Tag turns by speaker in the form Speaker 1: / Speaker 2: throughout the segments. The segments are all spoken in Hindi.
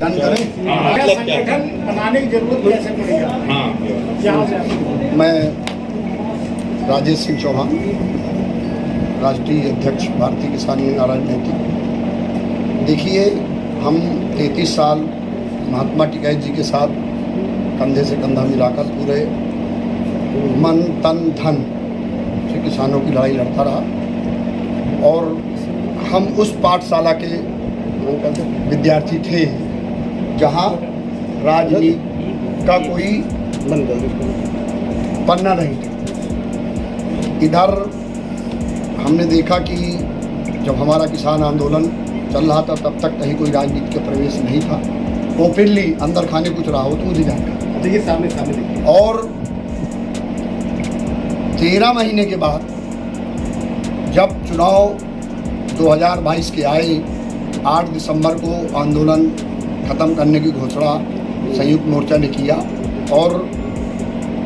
Speaker 1: संगठन बनाने की जरूरत कैसे पड़ेगा?
Speaker 2: मैं राजेश सिंह चौहान, राष्ट्रीय अध्यक्ष भारतीय किसान यूनियन राजनीति। देखिए, हम 33 साल महात्मा टिकैत जी के साथ कंधे से कंधा मिलाकर पूरे मन तन धन से किसानों की लड़ाई लड़ता रहा और हम उस पाठशाला के विद्यार्थी थे जहाँ राजनीति का कोई पन्ना नहीं था। इधर हमने देखा कि जब हमारा किसान आंदोलन चल रहा था तब तक कहीं कोई राजनीति का प्रवेश नहीं था। ओपनली अंदर खाने कुछ रहा हो तो मुझे जानना
Speaker 1: देखिए सामने
Speaker 2: और 13 महीने के बाद जब चुनाव 2022 के आए, 8 दिसंबर को आंदोलन ख़त्म करने की घोषणा संयुक्त मोर्चा ने किया और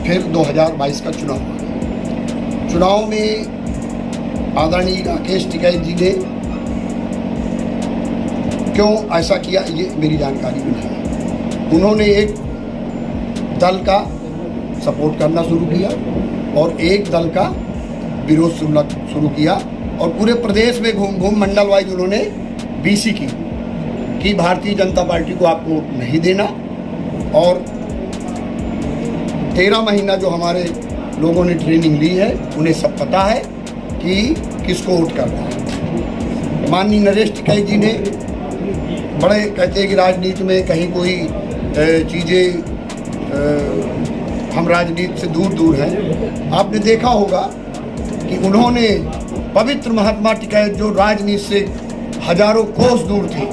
Speaker 2: फिर 2022 का चुनाव हुआ। चुनाव में आदरणीय राकेश टिकैत जी ने क्यों ऐसा किया ये मेरी जानकारी में नहीं। उन्होंने एक दल का सपोर्ट करना शुरू किया और एक दल का विरोध शुरू किया और पूरे प्रदेश में घूम मंडल वाइज उन्होंने बीसी की कि भारतीय जनता पार्टी को आप वोट नहीं देना। और 13 महीना जो हमारे लोगों ने ट्रेनिंग ली है उन्हें सब पता है कि किसको वोट करना है। माननीय नरेश टिकैत जी ने बड़े कहते हैं कि राजनीति में कहीं कोई चीज़ें हम राजनीति से दूर हैं। आपने देखा होगा कि उन्होंने पवित्र महात्मा टिकैत जो राजनीति से हजारों कोस दूर थी,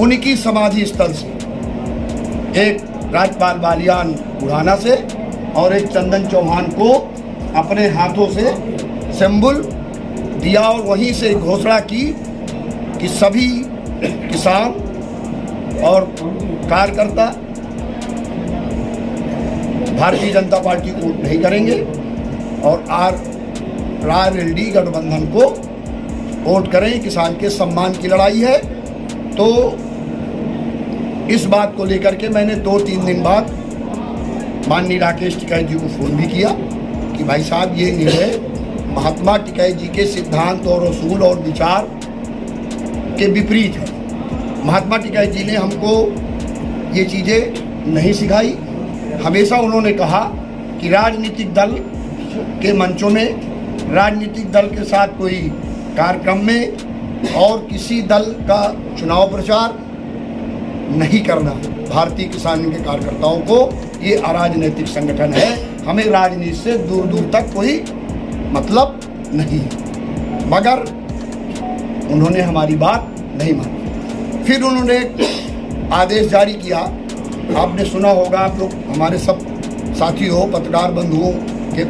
Speaker 2: उनकी समाधि स्थल से एक राजपाल बालियान बुढ़ाना से और एक चंदन चौहान को अपने हाथों से सिंबल दिया और वहीं से घोषणा की कि सभी किसान और कार्यकर्ता भारतीय जनता पार्टी को वोट नहीं करेंगे और RLD गठबंधन को वोट करें। किसान के सम्मान की लड़ाई है। तो इस बात को लेकर के मैंने 2-3 दिन बाद माननीय राकेश टिकैत जी को फ़ोन भी किया कि भाई साहब ये निर्णय महात्मा टिकैत जी के सिद्धांत और असूल और विचार के विपरीत है। महात्मा टिकैत जी ने हमको ये चीज़ें नहीं सिखाई। हमेशा उन्होंने कहा कि राजनीतिक दल के मंचों में, राजनीतिक दल के साथ कोई कार्यक्रम में और किसी दल का चुनाव प्रचार नहीं करना। भारतीय किसान के कार्यकर्ताओं को ये अराजनीतिक संगठन है, हमें राजनीति से दूर दूर तक कोई मतलब नहीं। मगर उन्होंने हमारी बात नहीं मानी। फिर उन्होंने आदेश जारी किया। आपने सुना होगा, आप लोग हमारे सब साथी हो, पत्रकार बंधुओं के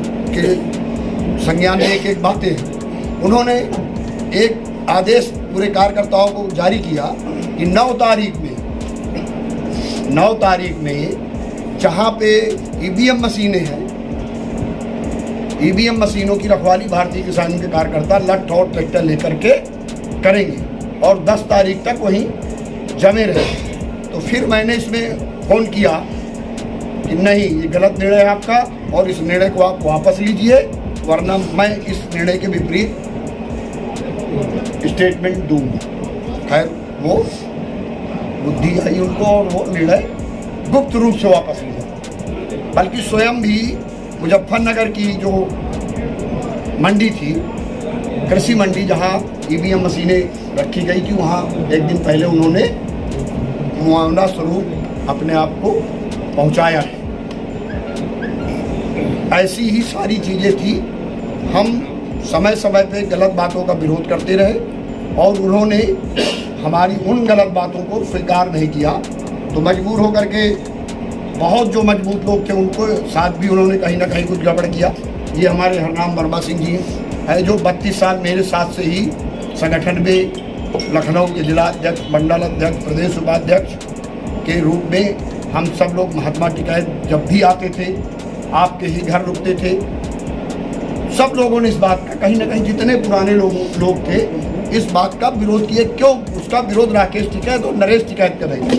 Speaker 2: संज्ञान में एक बातें उन्होंने एक आदेश पूरे कार्यकर्ताओं को जारी किया कि 9 तारीख में जहाँ पे EVM मशीनें हैं, EVM मशीनों की रखवाली भारतीय किसान के कार्यकर्ता लठ और ट्रैक्टर लेकर के करेंगे और 10 तारीख तक वहीं जमे रहे। तो फिर मैंने इसमें फ़ोन किया कि नहीं, ये गलत निर्णय है आपका और इस निर्णय को आप वापस लीजिए, वरना मैं इस निर्णय के विपरीत स्टेटमेंट दूंगा। खैर वो बुद्धि आई उनको और वो निर्णय गुप्त रूप से वापस लिया। बल्कि स्वयं भी मुजफ्फरनगर की जो मंडी थी, कृषि मंडी जहां EVM मशीनें रखी गई थी, वहां एक दिन पहले उन्होंने मुआवजा स्वरूप अपने आप को पहुंचाया है। ऐसी ही सारी चीज़ें थी। हम समय समय पे गलत बातों का विरोध करते रहे और उन्होंने हमारी उन गलत बातों को स्वीकार नहीं किया। तो मजबूर होकर के बहुत जो मजबूत लोग थे उनको साथ भी उन्होंने कहीं ना कहीं कुछ गड़बड़ किया। ये हमारे हरनाम वर्मा सिंह जी हैं जो 32 साल मेरे साथ से ही संगठन में लखनऊ के जिला अध्यक्ष, मंडल अध्यक्ष, प्रदेश उपाध्यक्ष के रूप में हम सब लोग महात्मा टिकैत जब भी आते थे आपके ही घर रुकते थे। सब लोगों ने इस बात का कहीं ना कहीं, जितने पुराने लोग थे, इस बात का विरोध किए। क्यों उसका विरोध राकेश टिकैत और नरेश टिकैत कर रहे थे।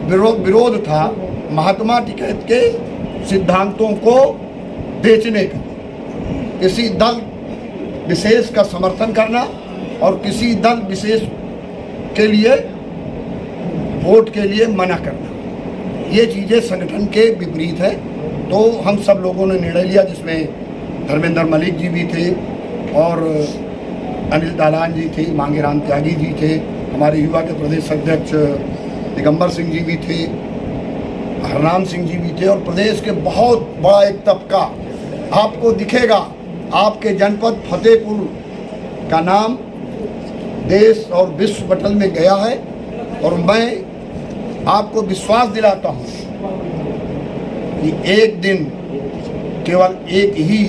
Speaker 2: विरोध था महात्मा टिकैत के सिद्धांतों को बेचने का, किसी दल विशेष का समर्थन करना और किसी दल विशेष के लिए वोट के लिए मना करना, ये चीज़ें संगठन के विपरीत है। तो हम सब लोगों ने निर्णय लिया, जिसमें धर्मेंद्र मलिक जी भी थे और अनिल दालान जी थे, मांगेराम त्यागी जी थे, हमारे युवा के प्रदेश अध्यक्ष दिगंबर सिंह जी भी थे, हरनाम सिंह जी भी थे और प्रदेश के बहुत बड़ा एक तबका आपको दिखेगा। आपके जनपद फतेहपुर का नाम देश और विश्व पटल में गया है और मैं आपको विश्वास दिलाता हूँ कि एक दिन केवल एक ही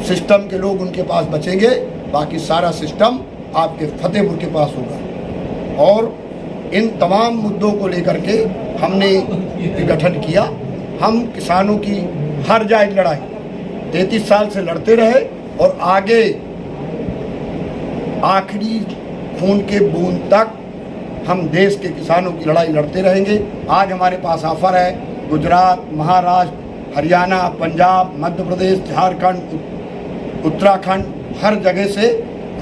Speaker 2: सिस्टम के लोग उनके पास बचेंगे, बाकी सारा सिस्टम आपके फतेहपुर के पास होगा। और इन तमाम मुद्दों को लेकर के हमने गठन किया। हम किसानों की हर जायज लड़ाई 33 साल से लड़ते रहे और आगे आखिरी खून के बूंद तक हम देश के किसानों की लड़ाई लड़ते रहेंगे। आज हमारे पास ऑफर है गुजरात, महाराष्ट्र, हरियाणा, पंजाब, मध्य प्रदेश, झारखंड, उत्तराखंड, हर जगह से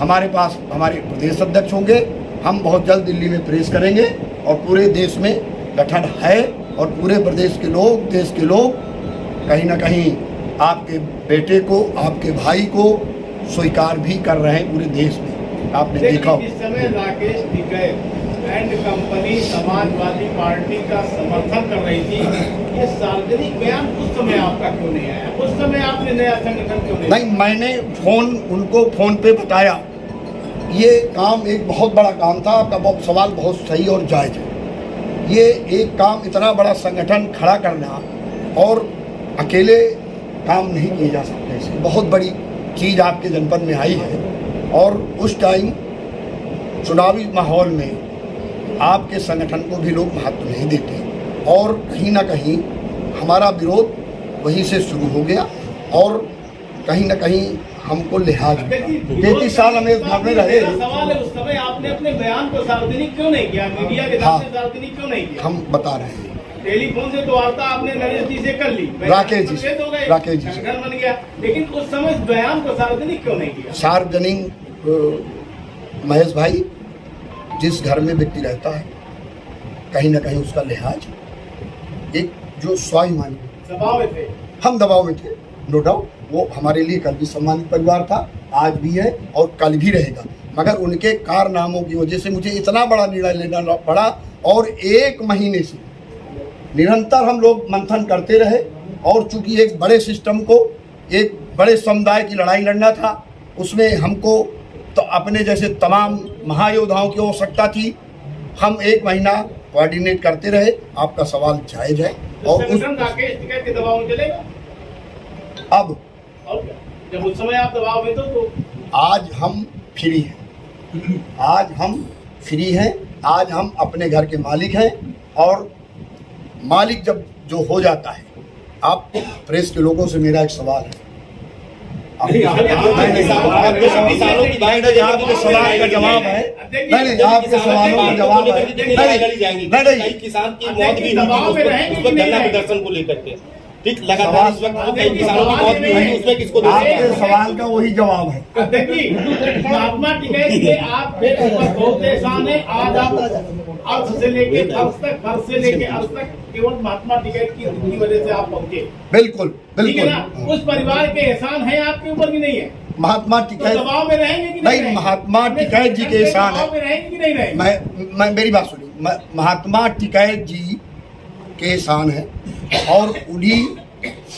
Speaker 2: हमारे पास हमारे प्रदेश अध्यक्ष होंगे। हम बहुत जल्द दिल्ली में प्रेस करेंगे और पूरे देश में गठन है और पूरे प्रदेश के लोग, देश के लोग कहीं ना कहीं आपके बेटे को, आपके भाई को स्वीकार भी कर रहे हैं पूरे देश में। आपने देखा
Speaker 1: इस समय Rakesh Tikait and company Samajwadi party का समर्थन कर रही थी, ये सार्वजनिक बयान उस समय आपका क्यों नहीं आया? उस समय आपने नया संगठन क्यों
Speaker 2: नहीं? मैंने उनको फोन पे बताया। ये काम एक बहुत बड़ा काम था। आपका सवाल बहुत सही और जायज है। ये एक काम, इतना बड़ा संगठन खड़ा करना और अकेले काम नहीं किए जा सकते। इसकी बहुत बड़ी चीज़ आपके जनपद में आई है और उस टाइम चुनावी माहौल में आपके संगठन को भी लोग महत्व नहीं देते और कहीं ना कहीं हमारा विरोध वहीं से शुरू हो गया और कहीं ना कहीं हमको लिहाज 33 साल हमें घर में रहे।
Speaker 1: सवाल है, उस समय आपने अपने बयान को सार्वजनिक क्यों नहीं किया? मीडिया के सामने सार्वजनिक क्यों नहीं किया?
Speaker 2: हम बता रहे हैं।
Speaker 1: टेलीफोन से तो वार्ता आपने नरेश जी से कर ली,
Speaker 2: राकेश जी से
Speaker 1: संगठन बन गया, लेकिन उस समय इस बयान को सार्वजनिक क्यों नहीं किया?
Speaker 2: सार्वजनिक महेश भाई, जिस घर में व्यक्ति रहता है कहीं ना कहीं उसका लिहाज एक जो स्वाभिमान,
Speaker 1: दबाव में थे,
Speaker 2: हम दबाव में थे, नो डाउट। वो हमारे लिए कल भी सम्मानित परिवार था, आज भी है और कल भी रहेगा। मगर उनके कारनामों की वजह से मुझे इतना बड़ा निर्णय लेना पड़ा और 1 महीने से निरंतर हम लोग मंथन करते रहे और चूंकि एक बड़े सिस्टम को, एक बड़े समुदाय की लड़ाई लड़ना था, उसमें हमको तो अपने जैसे तमाम महायोद्धाओं की आवश्यकता थी। हम 1 महीना कोऑर्डिनेट करते रहे। आपका सवाल जायज है और उस
Speaker 1: राकेश टिकैत के दबाव में चलेगा
Speaker 2: अब
Speaker 1: और क्या? जब उस समय आप दबाव में तो
Speaker 2: आज हम फ्री हैं। आज हम फ्री हैं। आज हम अपने घर के मालिक हैं और मालिक जब जो हो जाता है, आप प्रेस के लोगों से मेरा एक सवाल है, आपके सवाल का जवाब है, नहीं आपके सवालों का जवाब है, नहीं
Speaker 3: किसान की मौत भी हुई धरना प्रदर्शन को लेकर के, ठीक, लगातार इस वक्त कई किसानों की मौत भी हुई, उसमें किसको
Speaker 2: आपके सवाल का वही जवाब है।
Speaker 1: देखिए, महात्मा टिकैत के आप बहुत एहसान है। आज आप अर्थ से लेके फर्श तक, फर्श से लेके अर्थ तक केवल महात्मा टिकैत की वजह से आप पहुंचे।
Speaker 2: बिल्कुल
Speaker 1: ठीक है ना? उस परिवार के एहसान है आपके ऊपर भी नहीं है?
Speaker 2: महात्मा टिकैत
Speaker 1: तो दबाव में रहेंगे कि नहीं?
Speaker 2: महात्मा टिकैत जी के एहसान है।
Speaker 1: रहेंगे कि नहीं रहेंगे?
Speaker 2: मैं मेरी बात सुनिए। महात्मा टिकैत जी के एहसान है और उन्हीं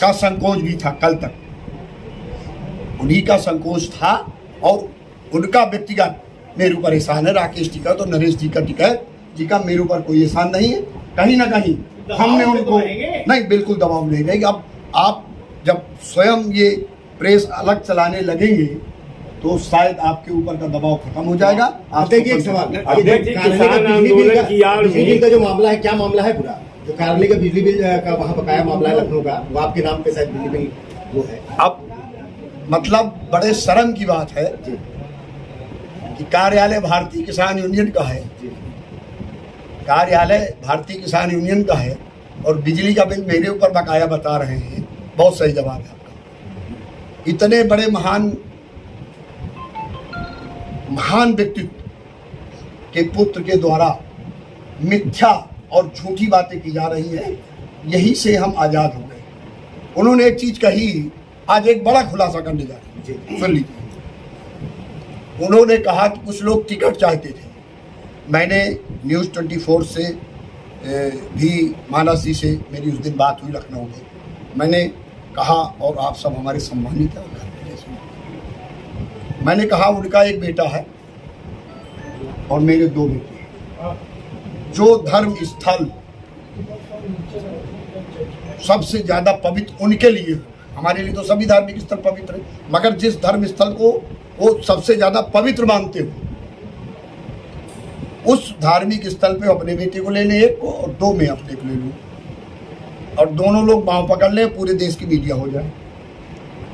Speaker 2: का संकोच भी था। कल तक उन्हीं का संकोच था और उनका व्यक्तिगत मेरे ऊपर एहसान है। राकेश टिकैत और नरेश जी का टिकैत जी का मेरे ऊपर कोई एहसान नहीं है। कहीं ना कहीं हमने उनको नहीं, बिल्कुल दबाव नहीं रहेगा। अब आप जब स्वयं ये प्रेस अलग चलाने लगेंगे तो शायद आपके ऊपर का दबाव खत्म हो जाएगा। आप
Speaker 4: देखिए, एक सवाल, बिजली बिल का जो मामला है, क्या मामला है पूरा? जो कार्यालय का बिजली बिल का वहाँ बकाया मामला है लखनऊ का, वो आपके नाम पे शायद बिजली बिल वो है।
Speaker 2: अब मतलब बड़े शर्म की बात है कि कार्यालय भारतीय किसान यूनियन का है कार्यालय भारतीय किसान यूनियन का है और बिजली का बिल मेरे ऊपर बकाया बता रहे हैं, बहुत सही जवाब है आपका। इतने बड़े महान व्यक्तित्व के पुत्र के द्वारा मिथ्या और झूठी बातें की जा रही हैं, यही से हम आज़ाद हो गए। उन्होंने एक चीज कही, आज एक बड़ा खुलासा करने जा रहे हैं, सुन लीजिए। उन्होंने कहा कि कुछ लोग टिकट चाहते थे। मैंने न्यूज़ 24 से भी मानस जी से मेरी उस दिन बात हुई लखनऊ में। मैंने कहा, और आप सब हमारे सम्मानित हैं, मैंने कहा उनका एक बेटा है और मेरे 2 बेटे हैं। जो धर्म स्थल सबसे ज्यादा पवित्र उनके लिए, हमारे लिए तो सभी धार्मिक स्थल पवित्र है, मगर जिस धर्म स्थल को वो सबसे ज्यादा पवित्र मानते हो, उस धार्मिक स्थल पे अपने बेटे को ले लें, एक को, और 2 में अपने को ले लूँ, और दोनों लोग बाँव पकड़ लें, पूरे देश की मीडिया हो जाए।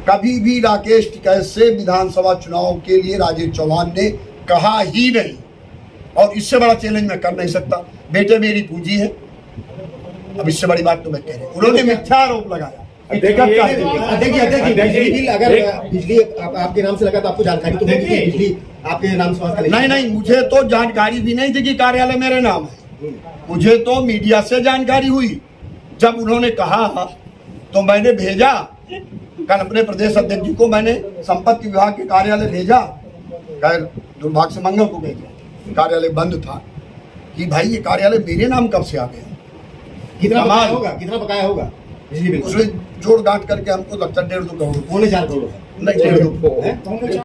Speaker 2: कभी भी राकेश टिकैत से विधानसभा चुनाव के लिए राजेश चौहान ने कहा ही नहीं, और इससे बड़ा चैलेंज मैं कर नहीं सकता। बेटे मेरी पूंजी है, अब इससे बड़ी बात तो मैं कह रही हूँ। उन्होंने मिथ्या आरोप लगाया।
Speaker 4: देखिए बिजली बिल अगर बिजली आपके नाम से लगा तो आपको जानकारी तो होगी कि बिजली आपके नाम से
Speaker 2: नहीं, मुझे तो जानकारी भी नहीं थी कि कार्यालय मेरे नाम है। मुझे तो मीडिया से जानकारी हुई। जब उन्होंने कहा तो मैंने भेजा, कल अपने प्रदेश अध्यक्ष जी को मैंने संपत्ति विभाग के कार्यालय भेजा, खैर दुर्भाग्य से मंगल को भेजा, कार्यालय बंद था, कि भाई ये कार्यालय मेरे नाम कब से आ गया।
Speaker 4: कितना बकाया होगा बिजली बिल?
Speaker 2: उसमें जोड़ गांठ करके हमको लगता 1.5-2 करोड़,
Speaker 4: 4 करोड़
Speaker 2: नहीं 1.5-2